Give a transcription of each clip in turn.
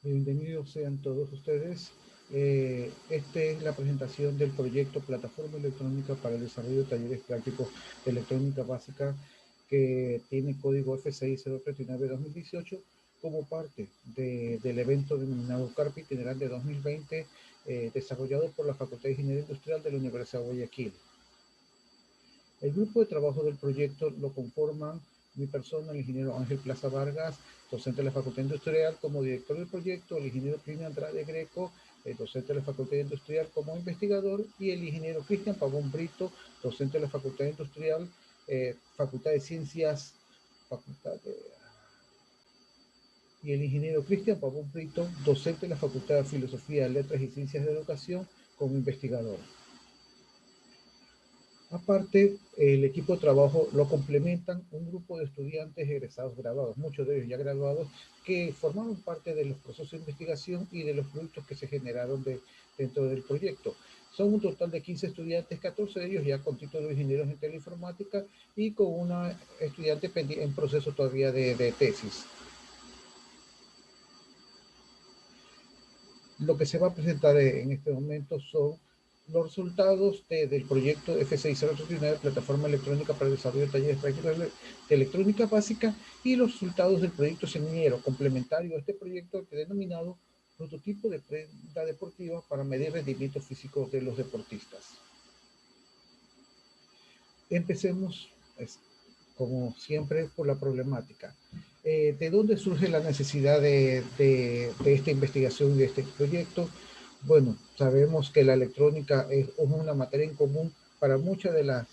Bienvenidos sean todos ustedes. Esta es la presentación del proyecto Plataforma Electrónica para el Desarrollo de Talleres Prácticos de Electrónica Básica, que tiene código F6039-2018 como parte del evento denominado Carpa Itinerante 2020, desarrollado por la Facultad de Ingeniería Industrial de la Universidad de Guayaquil. El grupo de trabajo del proyecto lo conforman mi persona, el ingeniero Ángel Plaza Vargas, docente de la Facultad Industrial como director del proyecto, el ingeniero Plinio Andrade Greco, docente de la Facultad Industrial como investigador, y el ingeniero Cristian Pavón Brito, docente de la Facultad Industrial, Facultad de Ciencias, Facultad de... y el ingeniero Cristian Pavón Brito, docente de la Facultad de Filosofía, Letras y Ciencias de la Educación como investigador. Aparte, el equipo de trabajo lo complementan un grupo de estudiantes egresados graduados, muchos de ellos ya graduados, que formaron parte de los procesos de investigación y de los productos que se generaron dentro del proyecto. Son un total de 15 estudiantes, 14 de ellos ya con título de ingenieros en teleinformática y con una estudiante en proceso todavía de tesis. Lo que se va a presentar en este momento son los resultados del proyecto F6039, Plataforma Electrónica para el Desarrollo de Talleres Prácticos de Electrónica Básica, y los resultados del proyecto semillero complementario a este proyecto que denominado Prototipo de Prenda Deportiva para medir rendimiento físico de los deportistas. Empecemos, como siempre, por la problemática. ¿De dónde surge la necesidad de esta investigación y de este proyecto? Bueno, sabemos que la electrónica es una materia en común para muchas de las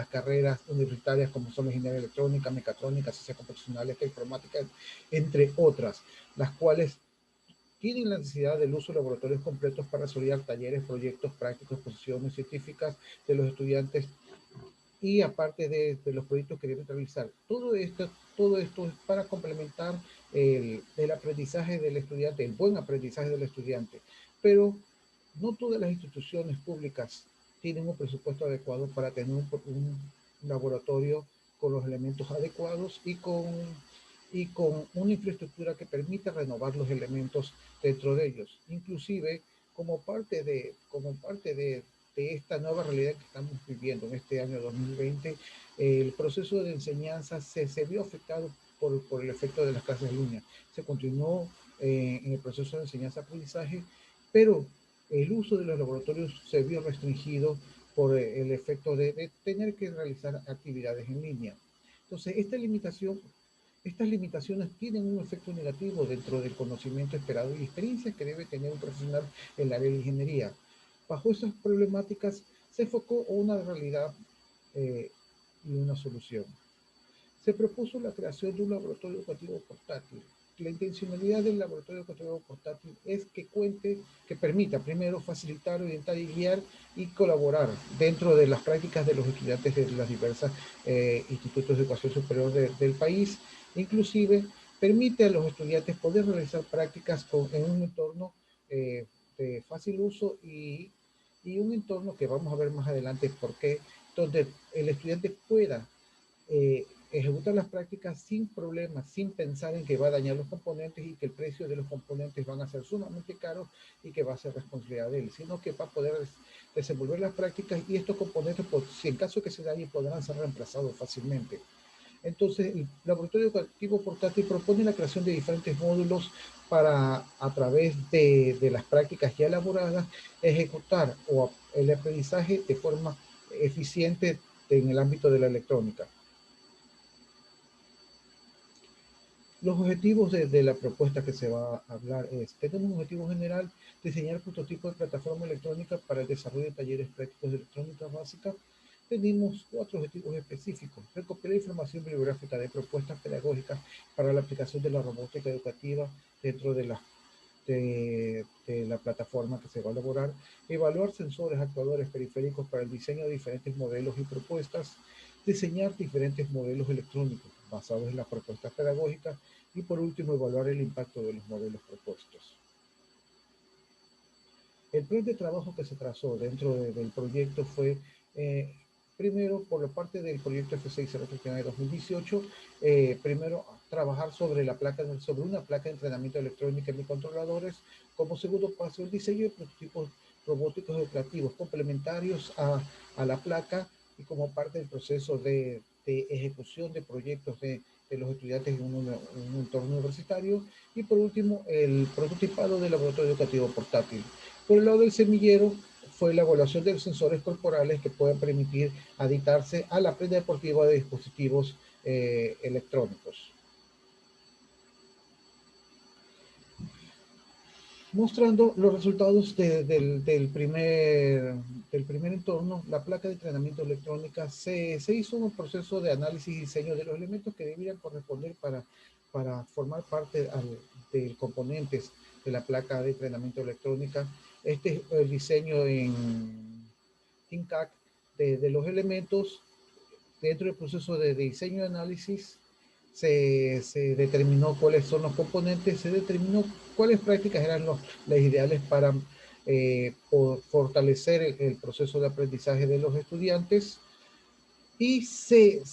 carreras universitarias, como son la ingeniería electrónica, mecatrónica, ciencias computacionales, informática, entre otras, las cuales tienen la necesidad del uso de laboratorios completos para desarrollar talleres, proyectos, prácticos, exposiciones científicas de los estudiantes, y aparte de los proyectos que deben realizar. Todo esto es para complementar el aprendizaje del estudiante, el buen aprendizaje del estudiante. Pero no todas las instituciones públicas tienen un presupuesto adecuado para tener un laboratorio con los elementos adecuados y con una infraestructura que permita renovar los elementos dentro de ellos. Inclusive, como parte de esta nueva realidad que estamos viviendo en este año 2020, el proceso de enseñanza se vio afectado por el efecto de las clases en línea. Se continuó en el proceso de enseñanza-aprendizaje, pero el uso de los laboratorios se vio restringido por el efecto de tener que realizar actividades en línea. Entonces, estas limitaciones tienen un efecto negativo dentro del conocimiento esperado y experiencias que debe tener un profesional en el área de ingeniería. Bajo esas problemáticas se enfocó una realidad y una solución. Se propuso la creación de un laboratorio educativo portátil. La intencionalidad del laboratorio educativo portátil es que permita primero facilitar, orientar y guiar y colaborar dentro de las prácticas de los estudiantes de las diversas institutos de educación superior del país. Inclusive permite a los estudiantes poder realizar prácticas en un entorno de fácil uso y un entorno que vamos a ver más adelante porque donde el estudiante pueda ejecutar las prácticas sin problemas, sin pensar en que va a dañar los componentes y que el precio de los componentes van a ser sumamente caros y que va a ser responsabilidad de él, sino que va a poder desenvolver las prácticas y estos componentes, si en caso que se dañen, podrán ser reemplazados fácilmente. Entonces, el laboratorio educativo portátil propone la creación de diferentes módulos para, a través de las prácticas ya elaboradas, ejecutar el aprendizaje de forma eficiente en el ámbito de la electrónica. Los objetivos de la propuesta que se va a hablar es, tener un objetivo general, diseñar prototipos de plataforma electrónica para el desarrollo de talleres prácticos de electrónica básica. Tenemos 4 objetivos específicos: recopilar información bibliográfica de propuestas pedagógicas para la aplicación de la robótica educativa dentro de la plataforma que se va a elaborar, evaluar sensores, actuadores, periféricos para el diseño de diferentes modelos y propuestas, diseñar diferentes modelos electrónicos basados en las propuestas pedagógicas y, por último, evaluar el impacto de los modelos propuestos. El plan de trabajo que se trazó dentro del proyecto fue, primero, por la parte del proyecto F6039 2018, primero trabajar sobre sobre una placa de entrenamiento electrónica en microcontroladores. Como segundo paso, el diseño de prototipos robóticos educativos complementarios a la placa y como parte del proceso de ejecución de proyectos de los estudiantes en un entorno universitario. Y por último, el prototipado del laboratorio educativo portátil. Por el lado del semillero, fue la evaluación de los sensores corporales que pueden permitir aditarse a la prenda deportiva de dispositivos electrónicos. Mostrando los resultados del primer entorno, la placa de entrenamiento electrónica se hizo un proceso de análisis y diseño de los elementos que debían corresponder para formar parte de componentes de la placa de entrenamiento electrónica. Este es el diseño en ThinCAD de los elementos. Dentro del proceso de diseño y análisis se determinó cuáles son los componentes, se determinó cuáles prácticas eran las ideales para fortalecer el proceso de aprendizaje de los estudiantes y se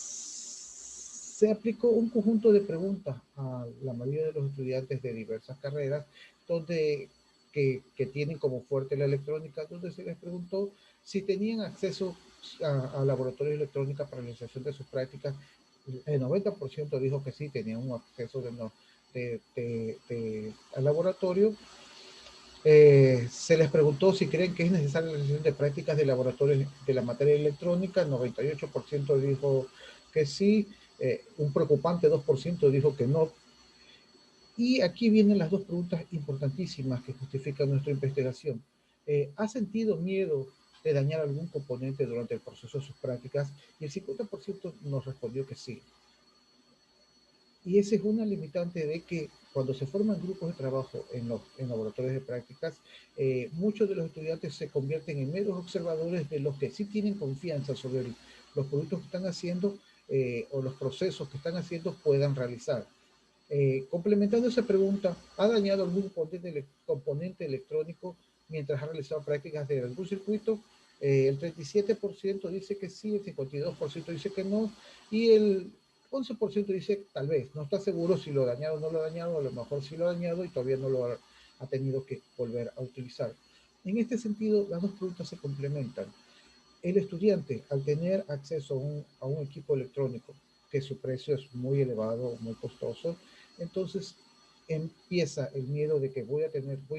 aplicó un conjunto de preguntas a la mayoría de los estudiantes de diversas carreras donde que tienen como fuerte la electrónica, donde se les preguntó si tenían acceso a laboratorios de electrónica para la realización de sus prácticas. El 90% dijo que sí, tenían un acceso al laboratorio. Se les preguntó si creen que es necesaria la realización de prácticas de laboratorio de la materia electrónica. 98% dijo que sí. Un preocupante 2% dijo que no. Y aquí vienen las dos preguntas importantísimas que justifican nuestra investigación. ¿Ha sentido miedo de dañar algún componente durante el proceso de sus prácticas? Y el 50% nos respondió que sí. Y esa es una limitante de que cuando se forman grupos de trabajo en laboratorios de prácticas, muchos de los estudiantes se convierten en meros observadores de los que sí tienen confianza sobre los productos que están haciendo o los procesos que están haciendo puedan realizar. Complementando esa pregunta, ¿ha dañado algún componente electrónico mientras ha realizado prácticas de algún circuito? El 37% dice que sí, el 52% dice que no, y el 11% dice tal vez, no está seguro si lo ha dañado o no lo ha dañado, a lo mejor sí lo ha dañado y todavía no lo ha tenido que volver a utilizar. En este sentido, las dos preguntas se complementan. El estudiante, al tener acceso a un equipo electrónico, que su precio es muy elevado, muy costoso, entonces empieza el miedo de que voy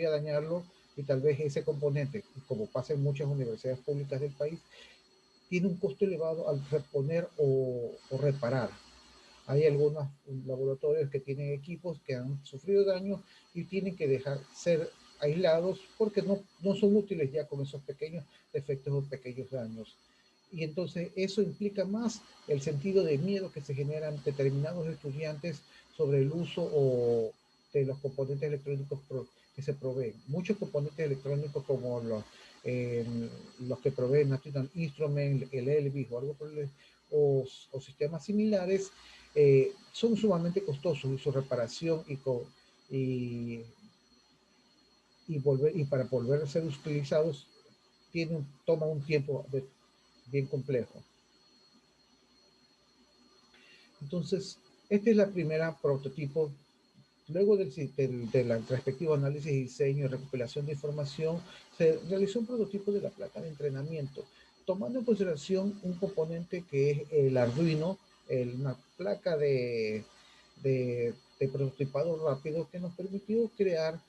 a dañarlo y tal vez ese componente, como pasa en muchas universidades públicas del país, tiene un costo elevado al reponer o reparar. Hay algunos laboratorios que tienen equipos que han sufrido daño y tienen que dejar ser aislados porque no son útiles ya con esos pequeños defectos o pequeños daños. Y entonces eso implica más el sentido de miedo que se generan determinados estudiantes sobre el uso de los componentes electrónicos que se proveen. Muchos componentes electrónicos como los que proveen National Instruments, el Elvis o algo por el, o sistemas similares, son sumamente costosos y su reparación y, y para volver a ser utilizados toma un tiempo bien complejo. Entonces, esta es la primera prototipo. Luego del respectivo análisis, diseño y recopilación de información, se realizó un prototipo de la placa de entrenamiento, tomando en consideración un componente que es el Arduino, una placa de prototipado rápido que nos permitió crear,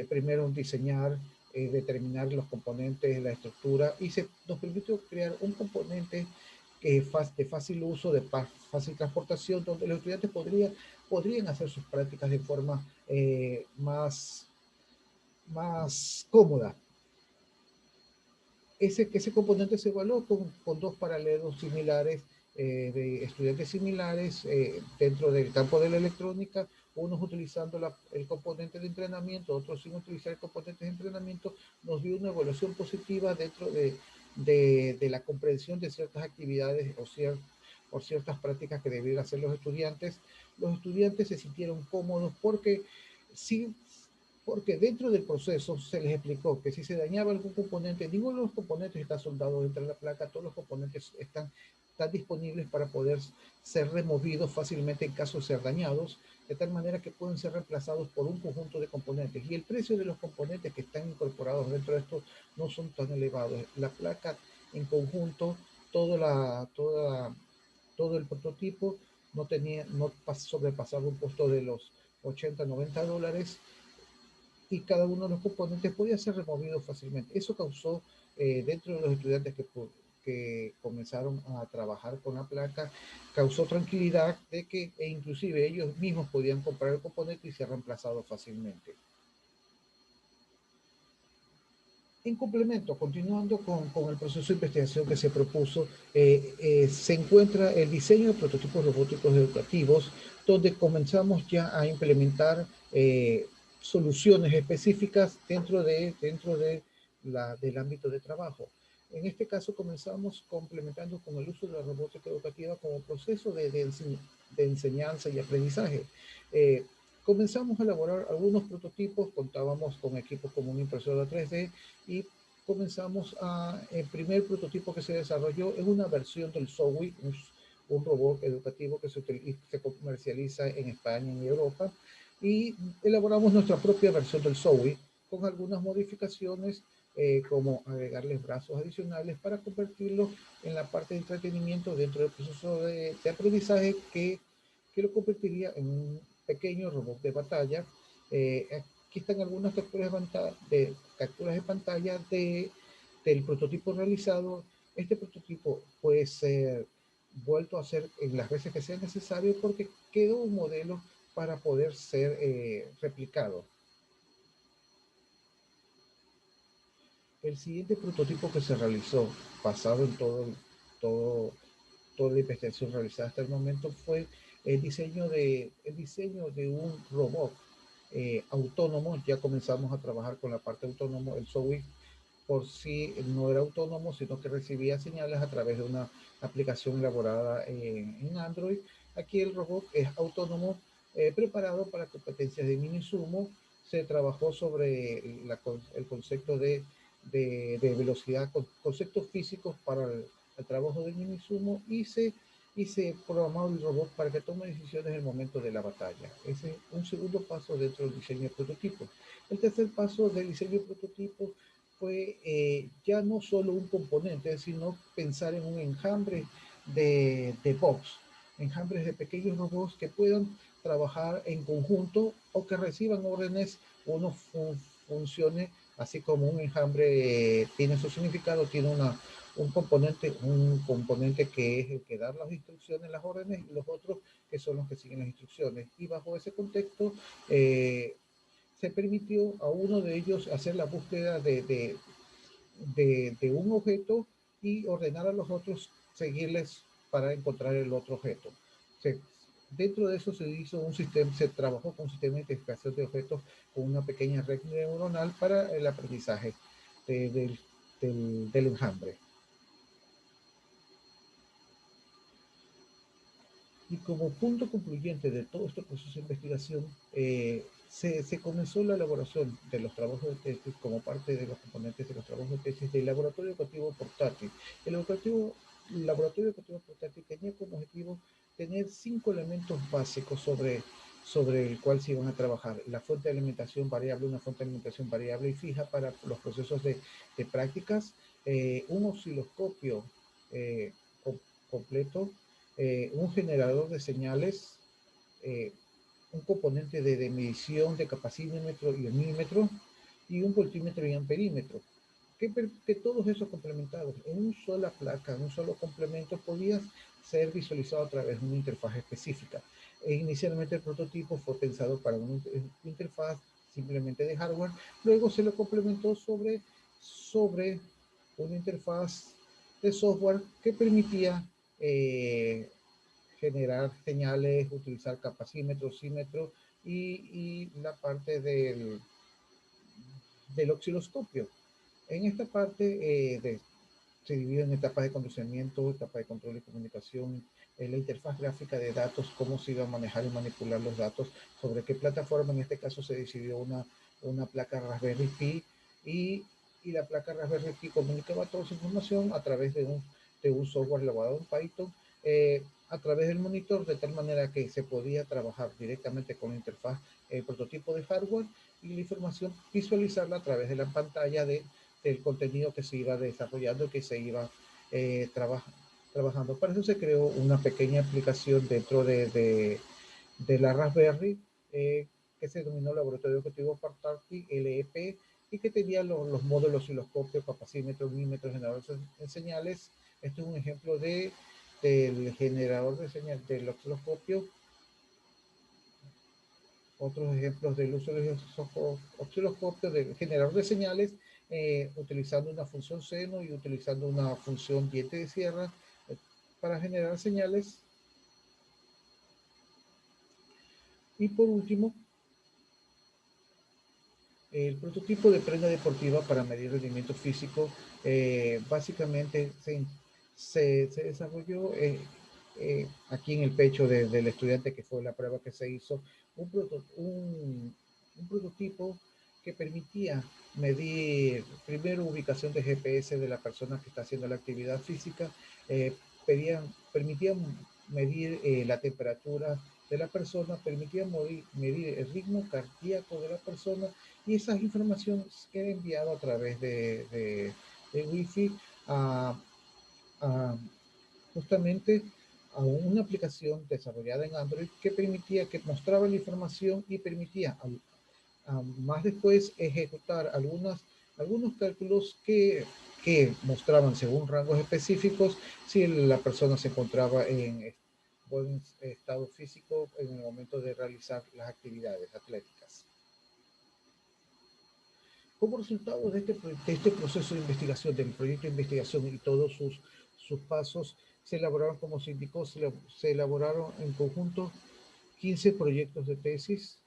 primero diseñar, determinar los componentes, la estructura, y nos permitió crear un componente que de fácil uso, de fácil transportación, donde los estudiantes podrían hacer sus prácticas de forma más cómoda. Ese componente se evaluó con dos paralelos similares, de estudiantes similares dentro del campo de la electrónica, unos utilizando el componente de entrenamiento, otros sin utilizar el componente de entrenamiento. Nos dio una evaluación positiva dentro de la comprensión de ciertas actividades o ciertas prácticas que debían hacer los estudiantes. Los estudiantes se sintieron cómodos porque dentro del proceso se les explicó que si se dañaba algún componente, ninguno de los componentes está soldado dentro de la placa, todos los componentes están están disponibles para poder ser removidos fácilmente en caso de ser dañados, de tal manera que pueden ser reemplazados por un conjunto de componentes. Y el precio de los componentes que están incorporados dentro de esto no son tan elevados. La placa en conjunto, todo el prototipo no sobrepasaba un costo de los 80, $90, y cada uno de los componentes podía ser removido fácilmente. Eso causó, dentro de los estudiantes que comenzaron a trabajar con la placa, causó tranquilidad de que inclusive ellos mismos podían comprar el componente y ser reemplazado fácilmente. En complemento, continuando con el proceso de investigación que se propuso, se encuentra el diseño de prototipos robóticos educativos, donde comenzamos ya a implementar soluciones específicas del ámbito de trabajo. En este caso comenzamos complementando con el uso de la robótica educativa como proceso de enseñanza y aprendizaje. Comenzamos a elaborar algunos prototipos, contábamos con equipos como una impresora 3D, y comenzamos el primer prototipo que se desarrolló es una versión del Zowie, un robot educativo que se comercializa en España y en Europa, y elaboramos nuestra propia versión del Zowie con algunas modificaciones, como agregarles brazos adicionales para convertirlo en la parte de entretenimiento dentro del proceso de aprendizaje, que lo convertiría en un pequeño robot de batalla. Aquí están algunas capturas de pantalla del prototipo realizado. Este prototipo puede ser vuelto a hacer en las veces que sea necesario, porque quedó un modelo para poder ser replicado. El siguiente prototipo que se realizó, basado en todo, toda la investigación realizada hasta el momento, fue el diseño de un robot autónomo. Ya comenzamos a trabajar con la parte autónomo. El Zowie por sí no era autónomo, sino que recibía señales a través de una aplicación elaborada en Android. Aquí el robot es autónomo, preparado para competencias de mini sumo. Se trabajó sobre el concepto de velocidad, conceptos físicos para el trabajo de mini sumo, y se programó el robot para que tome decisiones en el momento de la batalla. Ese es un segundo paso dentro del diseño de prototipo. El tercer paso del diseño de prototipo fue ya no solo un componente, sino pensar en un enjambre de bots, enjambres de pequeños robots que puedan trabajar en conjunto o que reciban órdenes. Uno funcione así como un enjambre, tiene su significado, tiene un componente que es el que da las instrucciones, las órdenes, y los otros que son los que siguen las instrucciones. Y bajo ese contexto, se permitió a uno de ellos hacer la búsqueda de un objeto y ordenar a los otros seguirles para encontrar el otro objeto. Se, Dentro de eso se trabajó con un sistema de identificación de objetos con una pequeña red neuronal para el aprendizaje del enjambre. Y como punto concluyente de todo este proceso de investigación, se comenzó la elaboración de los trabajos de tesis como parte de los componentes de los trabajos de tesis del laboratorio educativo portátil. El laboratorio educativo portátil tenía como objetivo tener 5 elementos básicos sobre el cual se iban a trabajar: la fuente de alimentación variable, una fuente de alimentación variable y fija para los procesos de prácticas, un osciloscopio eh, completo, un generador de señales, eh, un componente de medición de capacímetro y milímetro, y un voltímetro y amperímetro. Que todos esos complementados en una sola placa, en un solo complemento, podía ser visualizado a través de una interfaz específica. Inicialmente el prototipo fue pensado para una interfaz simplemente de hardware, luego se lo complementó sobre una interfaz de software que permitía eh, generar señales, utilizar capacímetro, símetro, y la parte del osciloscopio. En esta parte se divide en etapas de condicionamiento, etapas de control y comunicación, la interfaz gráfica de datos, cómo se iba a manejar y manipular los datos, sobre qué plataforma. En este caso se decidió una placa Raspberry Pi, y la placa Raspberry Pi comunicaba toda esa información a través de un software elaborado en Python a través del monitor, de tal manera que se podía trabajar directamente con la interfaz, el prototipo de hardware y la información visualizarla a través de la pantalla del contenido que se iba desarrollando, que se iba trabajando. Para eso se creó una pequeña aplicación dentro de la Raspberry, que se denominó Laboratorio Objetivo Portátil LEP, y que tenía los módulos osciloscopio, capacímetro, mímetro, generador de señales. Este es un ejemplo del generador de señales del osciloscopio. Otros ejemplos del uso del osciloscopio del generador de señales, utilizando una función seno y utilizando una función diente de sierra para generar señales. Y por último, el prototipo de prenda deportiva para medir rendimiento físico, básicamente se desarrolló aquí en el pecho del estudiante, que fue la prueba que se hizo, un prototipo que permitía medir primero ubicación de GPS de la persona que está haciendo la actividad física, eh, permitía medir la temperatura de la persona, permitía medir el ritmo cardíaco de la persona, y esas informaciones eran enviadas a través de Wi-Fi a, a justamente a una aplicación desarrollada en Android que permitía, que mostraba la información y permitía más después ejecutar algunos cálculos que mostraban según rangos específicos si la persona se encontraba en buen estado físico en el momento de realizar las actividades atléticas. Como resultado de este proceso de investigación, del proyecto de investigación y todos sus pasos, se elaboraron, como se indicó, se elaboraron en conjunto 15 proyectos de tesis.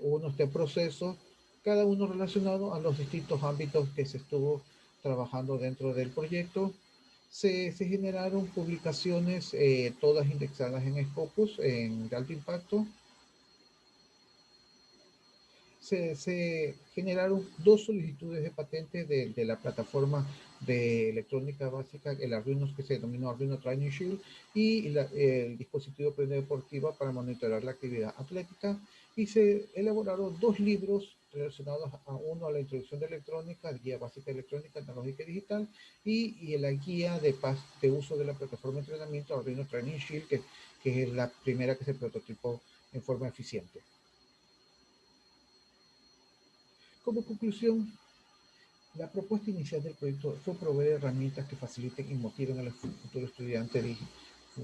Uno está en proceso, cada uno relacionado a los distintos ámbitos que se estuvo trabajando dentro del proyecto. Se generaron publicaciones, todas indexadas en Scopus, de alto impacto. Se generaron dos solicitudes de patente de la plataforma de electrónica básica, el Arduino, que se denominó Arduino Training Shield, y el dispositivo prenda deportiva para monitorear la actividad atlética. Y se elaboraron dos libros relacionados a uno a la introducción de electrónica, guía básica electrónica, analógica y digital, y la guía de uso de la plataforma de entrenamiento Arduino Training Shield, que es la primera que se prototipó en forma eficiente. Como conclusión, la propuesta inicial del proyecto fue proveer herramientas que faciliten y motiven al futuro estudiante y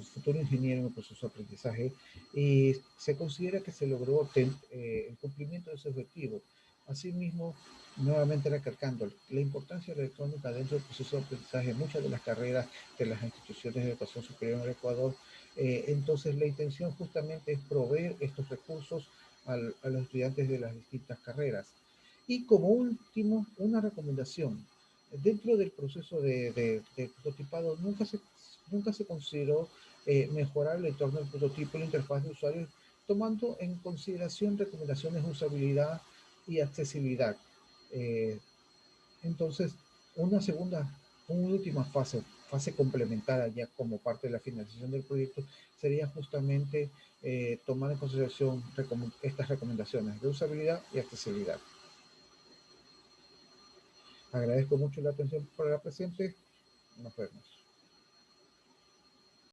futuro ingeniero en el proceso de aprendizaje, y se considera que se logró el cumplimiento de ese objetivo. Asimismo, nuevamente recalcando la importancia de la electrónica dentro del proceso de aprendizaje, muchas de las carreras de las instituciones de educación superior en el Ecuador. Entonces, la intención justamente es proveer estos recursos a los estudiantes de las distintas carreras. Y como último, una recomendación. Dentro del proceso de prototipado nunca se consideró mejorar el entorno del prototipo y la interfaz de usuario, tomando en consideración recomendaciones de usabilidad y accesibilidad. Eh, entonces, una última fase complementaria ya como parte de la finalización del proyecto, sería justamente tomar en consideración estas recomendaciones de usabilidad y accesibilidad. Agradezco mucho la atención por la presente. Nos vemos.